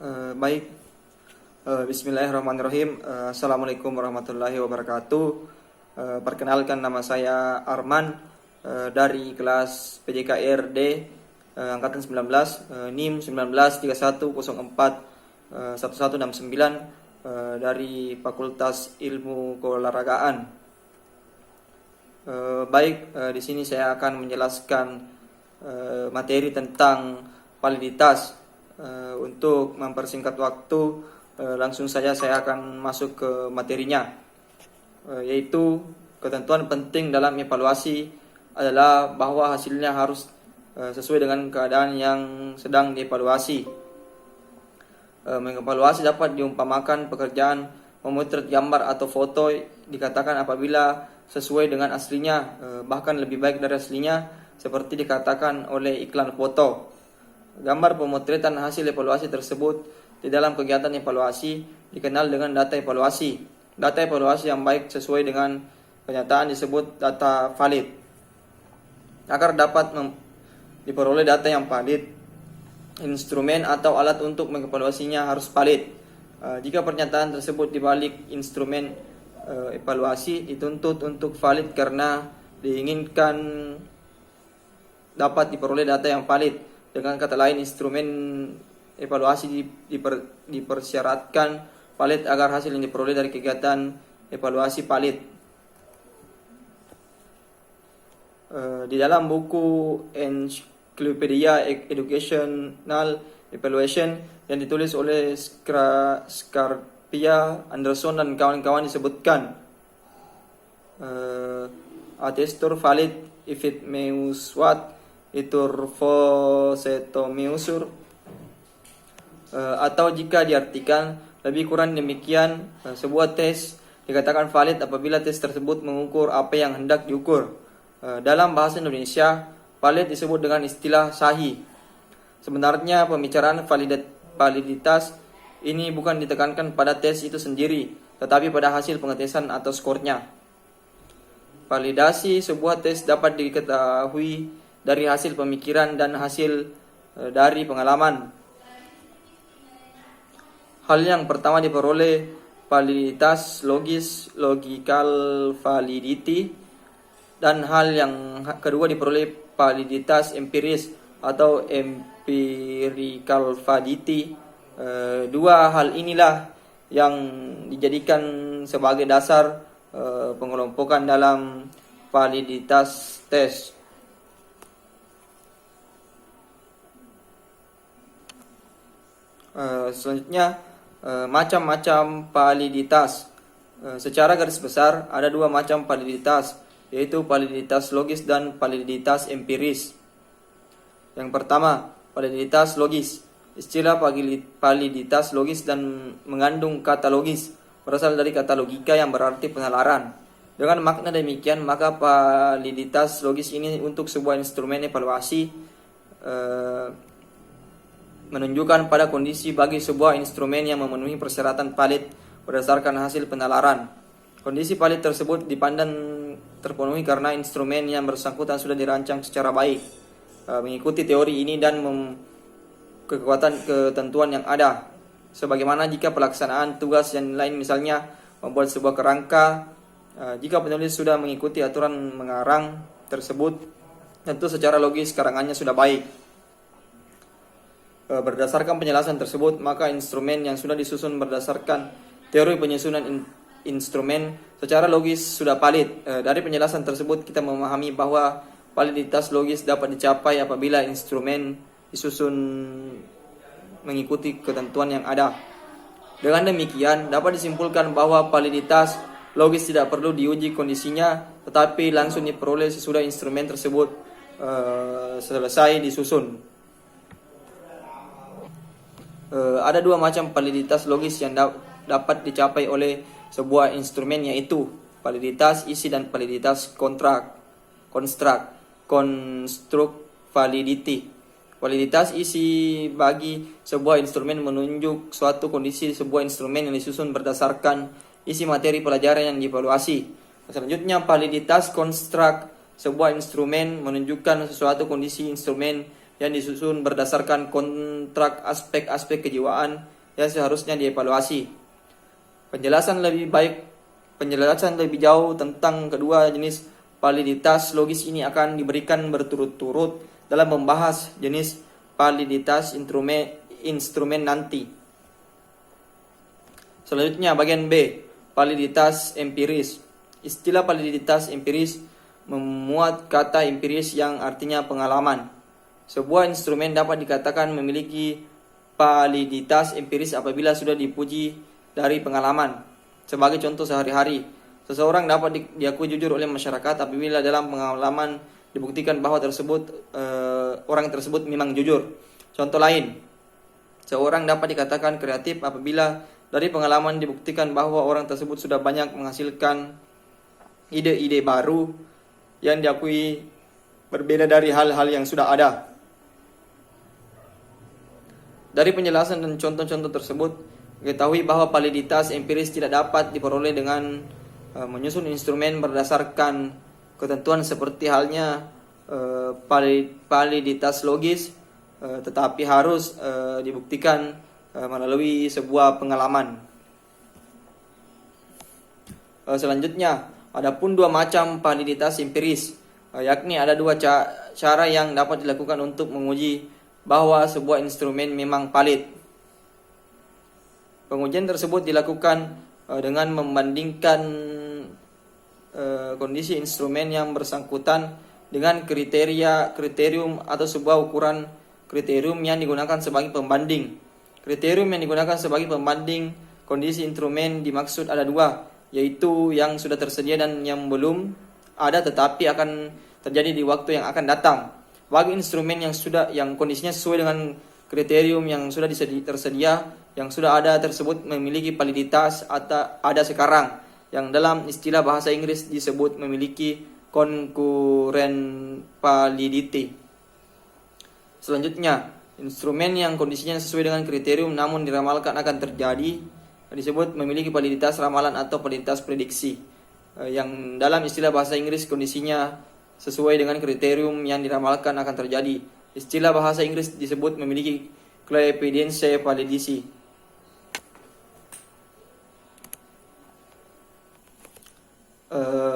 Baik, Bismillahirrahmanirrahim. Assalamualaikum warahmatullahi wabarakatuh. Perkenalkan, nama saya Arman dari kelas PJKRD angkatan 19, NIM 1931041169 dari Fakultas Ilmu Keolahragaan. Baik, di sini saya akan menjelaskan materi tentang validitas. Untuk mempersingkat waktu, langsung saja saya akan masuk ke materinya, yaitu ketentuan penting dalam evaluasi adalah bahwa hasilnya harus sesuai dengan keadaan yang sedang dievaluasi. Mengevaluasi dapat diumpamakan pekerjaan memotret gambar atau foto dikatakan apabila sesuai dengan aslinya, bahkan lebih baik dari aslinya, seperti dikatakan oleh iklan foto. Gambar pemotretan hasil evaluasi tersebut di dalam kegiatan evaluasi dikenal dengan data evaluasi. Data evaluasi yang baik sesuai dengan kenyataan disebut data valid. Agar dapat diperoleh data yang valid, instrumen atau alat untuk mengevaluasinya harus valid. Jika pernyataan tersebut dibalik instrumen evaluasi dituntut untuk valid karena diinginkan dapat diperoleh data yang valid. Dengan kata lain, instrumen evaluasi dipersyaratkan valid agar hasil yang diperoleh dari kegiatan evaluasi valid. Di dalam buku Encyclopedia Educational Evaluation yang ditulis oleh Scarpia, Anderson dan kawan-kawan disebutkan, a testor valid if it means what itur fosetomiusur, atau jika diartikan lebih kurang demikian, sebuah tes dikatakan valid apabila tes tersebut mengukur apa yang hendak diukur. Dalam bahasa Indonesia, valid disebut dengan istilah sahih. Sebenarnya pembicaraan validitas ini bukan ditekankan pada tes itu sendiri, tetapi pada hasil pengetesan atau skornya. Validasi sebuah tes dapat diketahui dari hasil pemikiran dan hasil dari pengalaman. Hal yang pertama diperoleh validitas logis, logical validity, dan hal yang kedua diperoleh validitas empiris atau empirical validity. Dua hal inilah yang dijadikan sebagai dasar pengelompokan dalam validitas tes. Selanjutnya, macam-macam validitas. Secara garis besar ada dua macam validitas, yaitu validitas logis dan validitas empiris. Yang pertama, validitas logis. Istilah validitas logis dan mengandung kata logis berasal dari kata logika yang berarti penalaran. Dengan makna demikian, maka validitas logis ini untuk sebuah instrumen evaluasi menunjukkan pada kondisi bagi sebuah instrumen yang memenuhi persyaratan valid berdasarkan hasil penalaran. Kondisi valid tersebut dipandang terpenuhi karena instrumen yang bersangkutan sudah dirancang secara baik, mengikuti teori ini dan kekuatan ketentuan yang ada. Sebagaimana jika pelaksanaan tugas yang lain, misalnya membuat sebuah kerangka, jika penulis sudah mengikuti aturan mengarang tersebut, tentu secara logis karangannya sudah baik. Berdasarkan penjelasan tersebut, maka instrumen yang sudah disusun berdasarkan teori penyusunan instrumen secara logis sudah valid. Dari penjelasan tersebut kita memahami bahwa validitas logis dapat dicapai apabila instrumen disusun mengikuti ketentuan yang ada. Dengan demikian, dapat disimpulkan bahwa validitas logis tidak perlu diuji kondisinya, tetapi langsung diperoleh sesudah instrumen tersebut selesai disusun. Ada dua macam validitas logis yang dapat dicapai oleh sebuah instrumen, yaitu validitas isi dan validitas construct validity. Validitas isi bagi sebuah instrumen menunjuk suatu kondisi sebuah instrumen yang disusun berdasarkan isi materi pelajaran yang dievaluasi. Selanjutnya, validitas construct sebuah instrumen menunjukkan sesuatu kondisi instrumen yang disusun berdasarkan kontrak aspek-aspek kejiwaan yang seharusnya dievaluasi. Penjelasan lebih jauh tentang kedua jenis validitas logis ini akan diberikan berturut-turut dalam membahas jenis validitas instrumen nanti. Selanjutnya bagian B, validitas empiris. Istilah validitas empiris memuat kata empiris yang artinya pengalaman. Sebuah instrumen dapat dikatakan memiliki validitas empiris apabila sudah dipuji dari pengalaman. Sebagai contoh sehari-hari, seseorang dapat diakui jujur oleh masyarakat apabila dalam pengalaman dibuktikan bahwa orang tersebut memang jujur. Contoh lain, seorang dapat dikatakan kreatif apabila dari pengalaman dibuktikan bahwa orang tersebut sudah banyak menghasilkan ide-ide baru yang diakui berbeda dari hal-hal yang sudah ada. Dari penjelasan dan contoh-contoh tersebut, ketahui bahwa validitas empiris tidak dapat diperoleh dengan menyusun instrumen berdasarkan ketentuan seperti halnya validitas logis, tetapi harus dibuktikan melalui sebuah pengalaman. Selanjutnya, adapun dua macam validitas empiris, yakni ada dua cara yang dapat dilakukan untuk menguji bahwa sebuah instrumen memang valid. Pengujian tersebut dilakukan dengan membandingkan kondisi instrumen yang bersangkutan dengan kriterium atau sebuah ukuran kriterium yang digunakan sebagai pembanding. Kriterium yang digunakan sebagai pembanding kondisi instrumen dimaksud ada dua, yaitu yang sudah tersedia dan yang belum ada tetapi akan terjadi di waktu yang akan datang. Bagi instrumen yang kondisinya sesuai dengan kriterium yang sudah tersedia, yang sudah ada tersebut memiliki validitas ada sekarang, yang dalam istilah bahasa Inggris disebut memiliki concurrent validity. Selanjutnya, instrumen yang kondisinya sesuai dengan kriterium namun diramalkan akan terjadi disebut memiliki validitas ramalan atau validitas prediksi, yang dalam istilah bahasa Inggris kondisinya sesuai dengan kriterium yang diramalkan akan terjadi. Istilah bahasa Inggris disebut memiliki clairvoyance validity.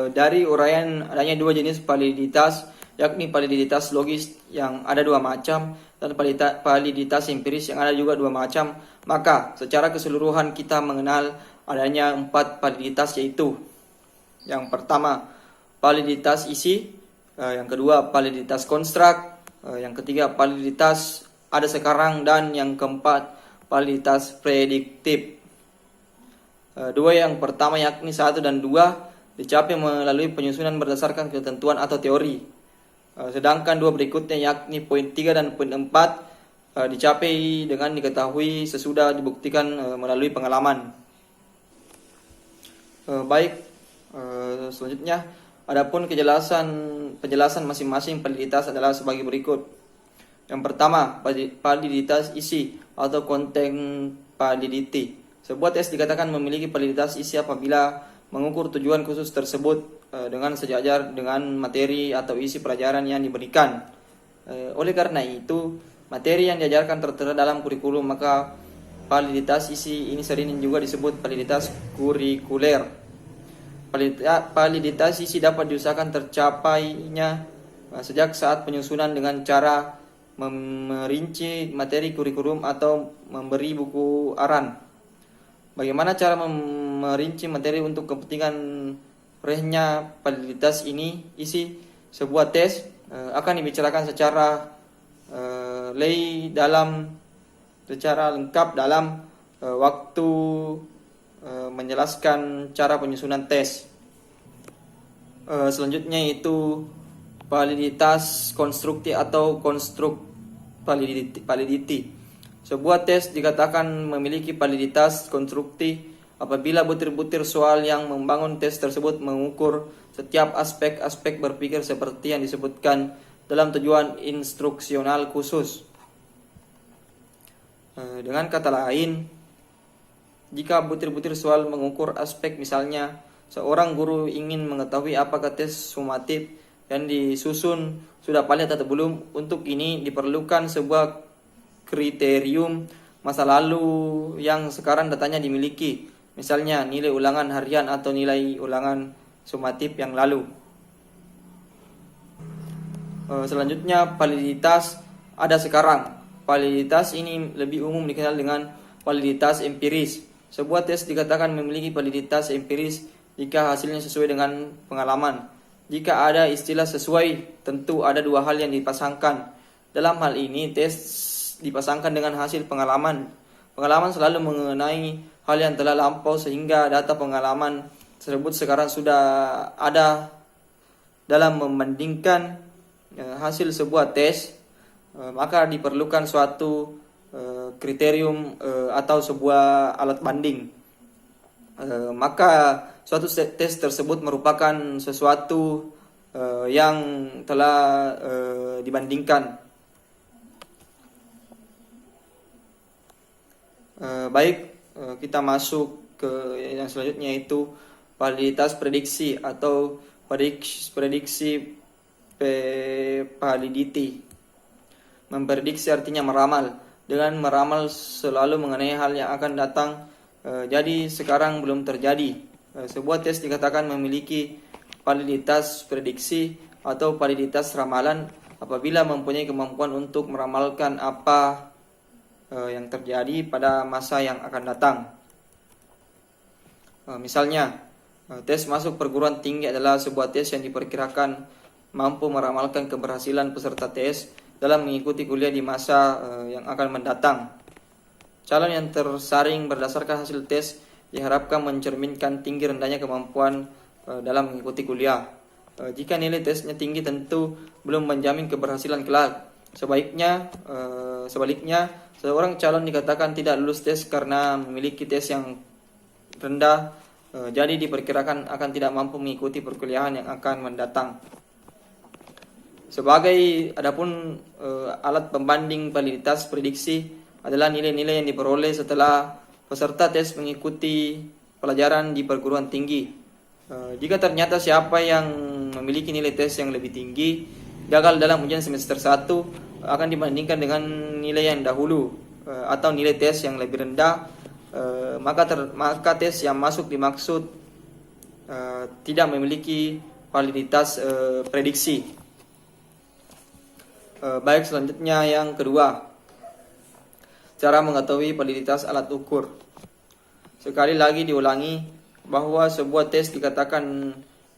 Dari uraian adanya dua jenis validitas, yakni validitas logis yang ada dua macam dan validitas empiris yang ada juga dua macam, maka secara keseluruhan kita mengenal adanya 4 validitas, yaitu yang pertama validitas isi, yang kedua validitas konstruk, yang ketiga validitas ada sekarang, dan yang keempat validitas prediktif. Dua yang pertama yakni 1 dan 2 dicapai melalui penyusunan berdasarkan ketentuan atau teori. Sedangkan dua berikutnya yakni poin 3 dan poin 4 dicapai dengan diketahui sesudah dibuktikan melalui pengalaman. Selanjutnya, adapun penjelasan masing-masing validitas adalah sebagai berikut. Yang pertama, validitas isi atau content validity. Sebuah tes dikatakan memiliki validitas isi apabila mengukur tujuan khusus tersebut dengan sejajar dengan materi atau isi pelajaran yang diberikan. Oleh karena itu, materi yang diajarkan tertera dalam kurikulum, maka validitas isi ini sering juga disebut validitas kurikuler. Validitas isi dapat diusahakan tercapainya sejak saat penyusunan dengan cara merinci materi kurikulum atau memberi buku aran. Bagaimana cara merinci materi untuk kepentingan rehnya validitas isi sebuah tes akan dibicarakan secara lengkap dalam waktu menjelaskan cara penyusunan tes. Selanjutnya itu validitas konstruktif atau konstruk validity. Sebuah tes dikatakan memiliki validitas konstruktif apabila butir-butir soal yang membangun tes tersebut mengukur setiap aspek-aspek berpikir seperti yang disebutkan dalam tujuan instruksional khusus. Dengan kata lain, jika butir-butir soal mengukur aspek, misalnya seorang guru ingin mengetahui apakah tes sumatif yang disusun sudah valid atau belum. Untuk ini diperlukan sebuah kriterium masa lalu yang sekarang datanya dimiliki. Misalnya nilai ulangan harian atau nilai ulangan sumatif yang lalu. Selanjutnya validitas ada sekarang. Validitas ini lebih umum dikenal dengan validitas empiris. Sebuah tes dikatakan memiliki validitas empiris jika hasilnya sesuai dengan pengalaman. Jika ada istilah sesuai, tentu ada dua hal yang dipasangkan. Dalam hal ini, tes dipasangkan dengan hasil pengalaman. Pengalaman selalu mengenai hal yang telah lampau sehingga data pengalaman tersebut sekarang sudah ada dalam membandingkan hasil sebuah tes. Maka diperlukan suatu kriterium atau sebuah alat banding. Maka suatu tes tersebut merupakan sesuatu yang telah dibandingkan. Kita masuk ke yang selanjutnya, yaitu validitas prediksi atau prediksi validity. Memprediksi artinya meramal. Dengan meramal selalu mengenai hal yang akan datang, jadi sekarang belum terjadi. Sebuah tes dikatakan memiliki validitas prediksi atau validitas ramalan apabila mempunyai kemampuan untuk meramalkan apa yang terjadi pada masa yang akan datang. Misalnya, tes masuk perguruan tinggi adalah sebuah tes yang diperkirakan mampu meramalkan keberhasilan peserta tes dalam mengikuti kuliah di masa yang akan mendatang. Calon yang tersaring berdasarkan hasil tes diharapkan mencerminkan tinggi rendahnya kemampuan dalam mengikuti kuliah. Jika nilai tesnya tinggi, tentu belum menjamin keberhasilan kelak. Sebaliknya, seorang calon dikatakan tidak lulus tes karena memiliki tes yang rendah, jadi diperkirakan akan tidak mampu mengikuti perkuliahan yang akan mendatang. Adapun alat pembanding validitas prediksi adalah nilai-nilai yang diperoleh setelah peserta tes mengikuti pelajaran di perguruan tinggi. Jika ternyata siapa yang memiliki nilai tes yang lebih tinggi gagal dalam ujian semester 1 akan dibandingkan dengan nilai yang dahulu atau nilai tes yang lebih rendah, maka tes yang masuk dimaksud tidak memiliki validitas prediksi. Selanjutnya yang kedua, cara mengetahui validitas alat ukur. Sekali lagi diulangi bahwa sebuah tes dikatakan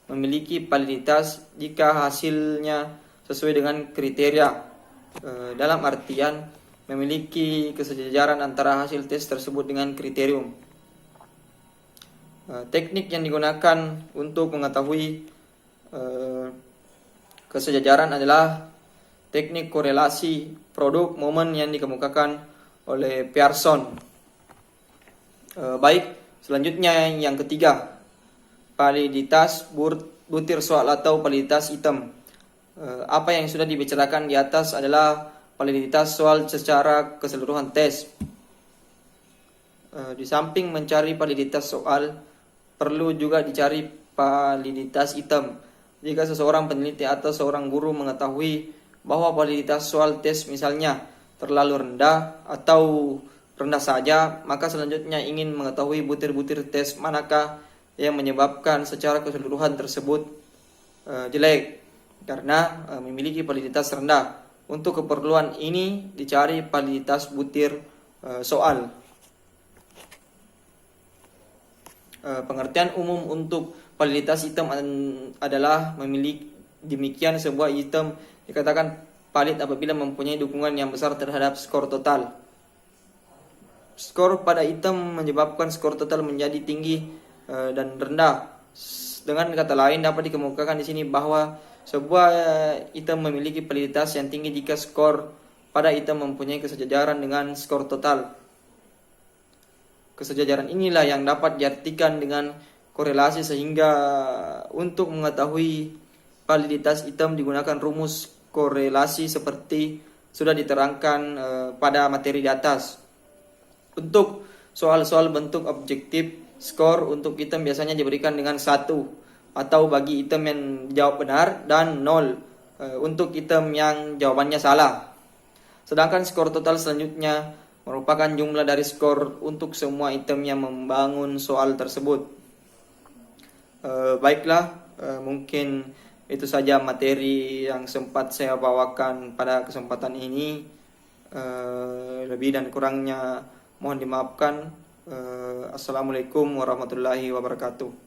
memiliki validitas jika hasilnya sesuai dengan kriteria, dalam artian memiliki kesejajaran antara hasil tes tersebut dengan kriterium. Teknik yang digunakan untuk mengetahui kesejajaran adalah teknik korelasi produk momen yang dikemukakan oleh Pearson. Selanjutnya yang ketiga, validitas butir soal atau validitas item. Apa yang sudah dibicarakan di atas adalah validitas soal secara keseluruhan tes. Di samping mencari validitas soal, perlu juga dicari validitas item. Jika seseorang peneliti atau seorang guru mengetahui bahwa validitas soal tes misalnya terlalu rendah atau rendah saja, maka selanjutnya ingin mengetahui butir-butir tes manakah yang menyebabkan secara keseluruhan tersebut jelek karena memiliki validitas rendah. Untuk keperluan ini dicari validitas butir soal. Pengertian umum untuk validitas item adalah memiliki demikian sebuah item dikatakan valid apabila mempunyai dukungan yang besar terhadap skor total. Skor pada item menyebabkan skor total menjadi tinggi dan rendah. Dengan kata lain, dapat dikemukakan di sini bahwa sebuah item memiliki validitas yang tinggi jika skor pada item mempunyai kesejajaran dengan skor total. Kesejajaran inilah yang dapat diartikan dengan korelasi, sehingga untuk mengetahui validitas item digunakan rumus korelasi seperti sudah diterangkan pada materi di atas. Untuk soal-soal bentuk objektif, skor untuk item biasanya diberikan dengan 1 atau bagi item yang jawab benar, dan 0 untuk item yang jawabannya salah. Sedangkan skor total selanjutnya merupakan jumlah dari skor untuk semua item yang membangun soal tersebut. Baiklah, mungkin itu saja materi yang sempat saya bawakan pada kesempatan ini. Lebih dan kurangnya mohon dimaafkan. Assalamualaikum warahmatullahi wabarakatuh.